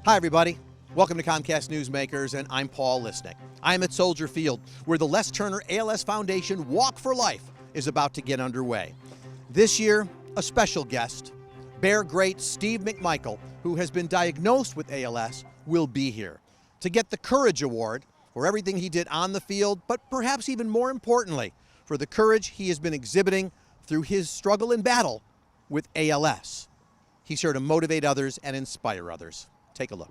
Hi, everybody. Welcome to Comcast Newsmakers, and I'm Paul Lisnek. I'm at Soldier Field, where the Les Turner ALS Foundation Walk for Life is about to get underway. This year, a special guest, Bear great Steve McMichael, who has been diagnosed with ALS, will be here to get the Courage Award for everything he did on the field, but perhaps even more importantly, for the courage he has been exhibiting through his struggle and battle with ALS. He's here to motivate others and inspire others. Take a look.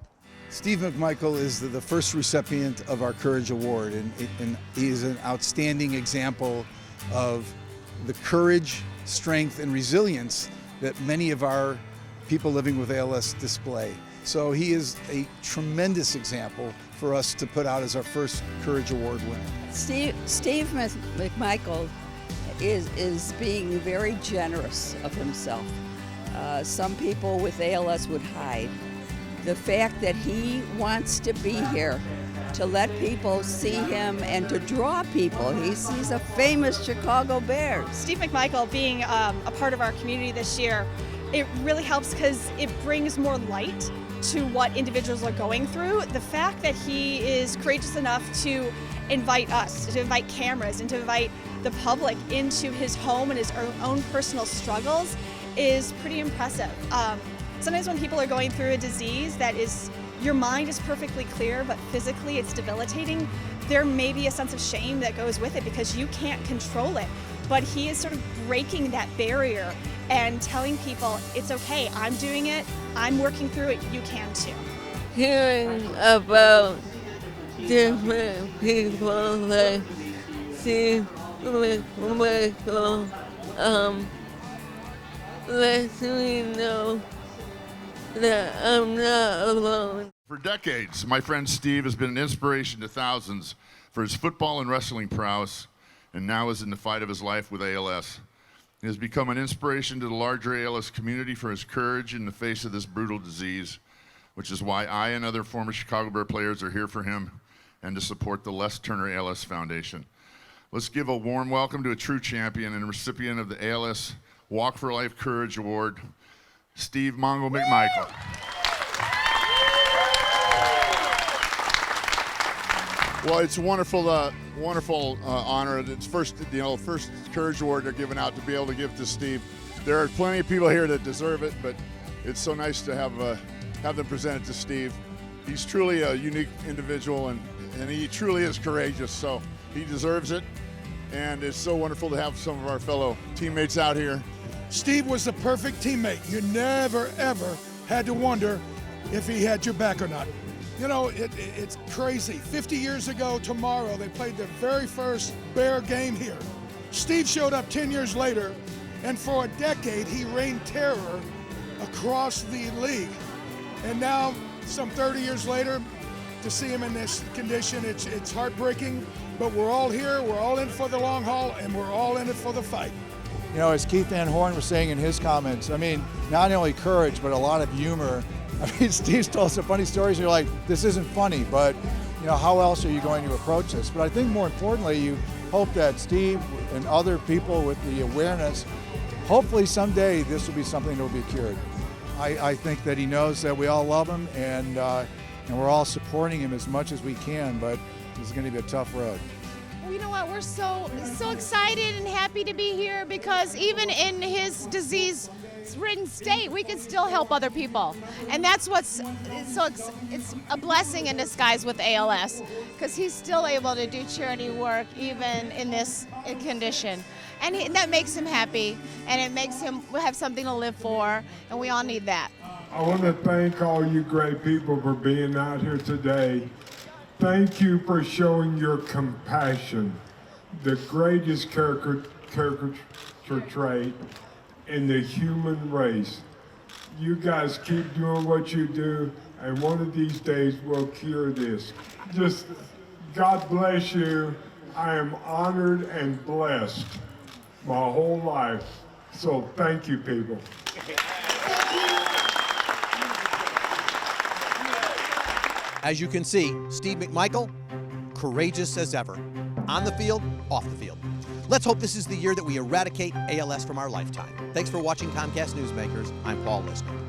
Steve McMichael is the first recipient of our Courage Award, and he is an outstanding example of the courage, strength, and resilience that many of our people living with ALS display. So he is a tremendous example for us to put out as our first Courage Award winner. Steve McMichael is being very generous of himself. Some people with ALS would hide. The fact that he wants to be here to let people see him and to draw people. He's a famous Chicago Bear. Steve McMichael being a part of our community this year, it really helps because it brings more light to what individuals are going through. The fact that he is courageous enough to invite us, to invite cameras, and to invite the public into his home and his own personal struggles is pretty impressive. Sometimes when people are going through a disease that is, your mind is perfectly clear, but physically it's debilitating, there may be a sense of shame that goes with it because you can't control it. But he is sort of breaking that barrier and telling people, it's okay, I'm doing it, I'm working through it, you can too. Hearing about different people like Steve McMichael lets me know that I'm not alone. For decades, my friend Steve has been an inspiration to thousands for his football and wrestling prowess, and now is in the fight of his life with ALS. He has become an inspiration to the larger ALS community for his courage in the face of this brutal disease, which is why I and other former Chicago Bear players are here for him and to support the Les Turner ALS Foundation. Let's give a warm welcome to a true champion and recipient of the ALS Walk for Life Courage Award, Steve Mongo McMichael. Well, it's a wonderful honor. It's first Courage Award they're giving out to be able to give to Steve. There are plenty of people here that deserve it, but it's so nice to have them present it to Steve. He's truly a unique individual, and he truly is courageous, so he deserves it. And it's so wonderful to have some of our fellow teammates out here. Steve was the perfect teammate. You never, ever had to wonder if he had your back or not. You know, it's crazy. 50 years ago tomorrow, they played their very first Bear game here. Steve showed up 10 years later, and for a decade, he reigned terror across the league. And now, some 30 years later, to see him in this condition, it's heartbreaking, but we're all here, we're all in for the long haul, and we're all in it for the fight. You know, as Keith Van Horn was saying in his comments, I mean, not only courage, but a lot of humor. I mean, Steve's told some funny stories, and you're like, this isn't funny, but, you know, how else are you going to approach this? But I think more importantly, you hope that Steve and other people with the awareness, hopefully someday this will be something that will be cured. I think that he knows that we all love him, and we're all supporting him as much as we can, but it's going to be a tough road. Well, you know what, we're so excited and happy to be here because even in his disease-ridden state, we can still help other people. And that's what's, it's a blessing in disguise with ALS because he's still able to do charity work even in this condition. And that makes him happy, and it makes him have something to live for, and we all need that. I want to thank all you great people for being out here today. Thank you for showing your compassion, the greatest caricature trait in the human race. You guys keep doing what you do, and one of these days we'll cure this. Just, God bless you. I am honored and blessed my whole life. So thank you, people. As you can see, Steve McMichael, courageous as ever, on the field, off the field. Let's hope this is the year that we eradicate ALS from our lifetime. Thanks for watching Comcast Newsmakers. I'm Paul Lisnek.